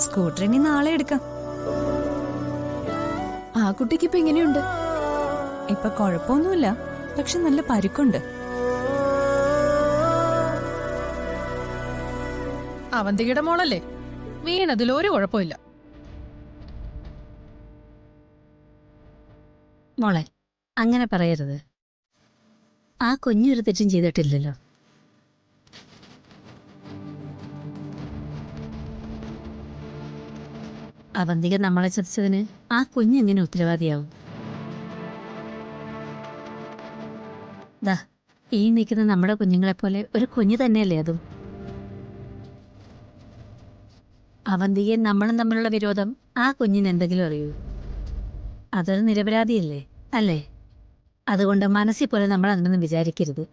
Scooter ഇനി നാളെ എടുക്കാം. ആ കുട്ടിക്ക് ഇപ്പൊ എങ്ങനെയുണ്ട്? ഇപ്പൊ കുഴപ്പമൊന്നുമില്ല, പക്ഷെ നല്ല പരുക്കുണ്ട്. അവന്തികയുടെ മോളല്ലേ, വീണതിൽ ഒരു കുഴപ്പമില്ല. മോളെ അങ്ങനെ പറയരുത്. ആ കുഞ്ഞൊരു തെറ്റും ചെയ്തിട്ടില്ലല്ലോ. അവന്തിക നമ്മളെ ചതിച്ചതിന് ആ കുഞ്ഞെങ്ങനെ ഉത്തരവാദിയാവും? ദാ ഈ നിൽക്കുന്ന നമ്മുടെ കുഞ്ഞുങ്ങളെപ്പോലെ ഒരു കുഞ്ഞു തന്നെയല്ലേ അതും. അവന്തികയും നമ്മളും തമ്മിലുള്ള വിരോധം ആ കുഞ്ഞിന് എന്തെങ്കിലും അറിയൂ? അതൊരു നിരപരാധിയല്ലേ, അല്ലേ? അതുകൊണ്ട് മനസ്സിൽ പോലെ നമ്മൾ അങ്ങനൊന്നും വിചാരിക്കരുത്.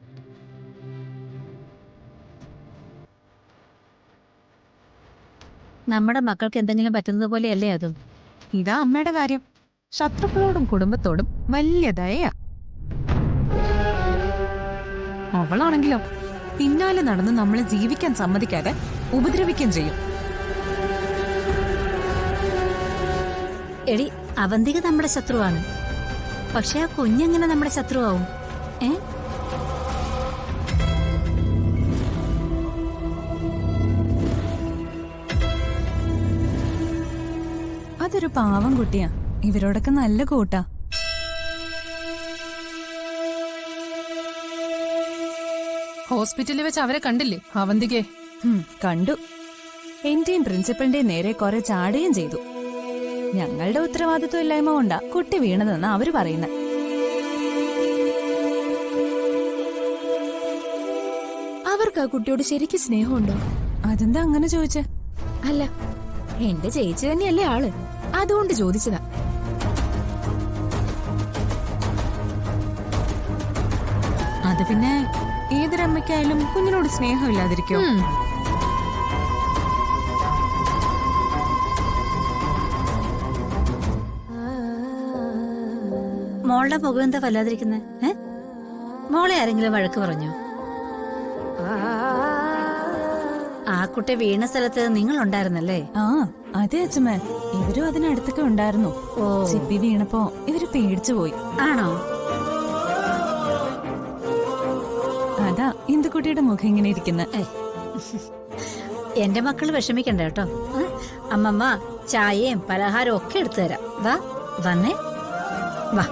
നമ്മുടെ മക്കൾക്ക് എന്തെങ്കിലും പറ്റുന്നത് പോലെയല്ലേ അതും. ഇതാ അമ്മയുടെ കാര്യം. ശത്രുക്കളോടും കുടുംബത്തോടും വലിയ ദയയാ. അവളാണെങ്കിലോ പിന്നാലെ നടന്ന് നമ്മളെ ജീവിക്കാൻ സമ്മതിക്കാതെ ഉപദ്രവിക്കുകയും ചെയ്യും. എടി, അവന്തിക നമ്മുടെ ശത്രുവാണ്. പക്ഷെ ആ കുഞ്ഞെങ്ങനെ നമ്മുടെ ശത്രുവാവും? അതൊരു പാവം കുട്ടിയാ, ഇവരോടൊക്കെ നല്ല കൂട്ടാ. ഹോസ്പിറ്റലിൽ വെച്ച് അവരെ കണ്ടില്ലേ അവന്തികെ? കണ്ടു. എന്റെയും പ്രിൻസിപ്പലിന്റെയും നേരെ കുറെ ചാടുകയും ചെയ്തു. ഞങ്ങളുടെ ഉത്തരവാദിത്വം ഇല്ലായ്മ കൊണ്ടാ കുട്ടി വീണതെന്ന് അവര് പറയുന്നത്. അവർക്ക് ആ കുട്ടിയോട് ശരിക്കും സ്നേഹമുണ്ടോ? അതെന്താ അങ്ങനെ ചോദിച്ചേ? അല്ല, എന്റെ ചേച്ചി തന്നെയല്ലേ ആള്, അതുകൊണ്ട് ചോദിച്ചതാ. അത് പിന്നെ ഏതൊരമ്മയ്ക്കായാലും കുഞ്ഞിനോട് സ്നേഹമില്ലാതിരിക്കോ? മോളുടെ മുഖം എന്താ വല്ലാതിരിക്കുന്നത്? മോളെ ആരെങ്കിലും വഴക്ക് പറഞ്ഞോ? ആ കുട്ടി വീണ സ്ഥലത്ത് നിങ്ങൾ ഉണ്ടായിരുന്നല്ലേ? ആ അതെ അച്ഛമ്മ, ഇവരും അതിനടുത്തൊക്കെ ഉണ്ടായിരുന്നു. ചിപ്പി വീണപ്പോ ഇവര് പേടിച്ചു പോയി. ആണോ? അതാ ഇന്ദുക്കുട്ടിയുടെ മുഖം ഇങ്ങനെ ഇരിക്കുന്ന. എന്റെ മക്കള് വിഷമിക്കണ്ട കേട്ടോ. അമ്മമ്മ ചായയും പലഹാരവും ഒക്കെ എടുത്തു തരാം. വാ, വന്നേ, വാ.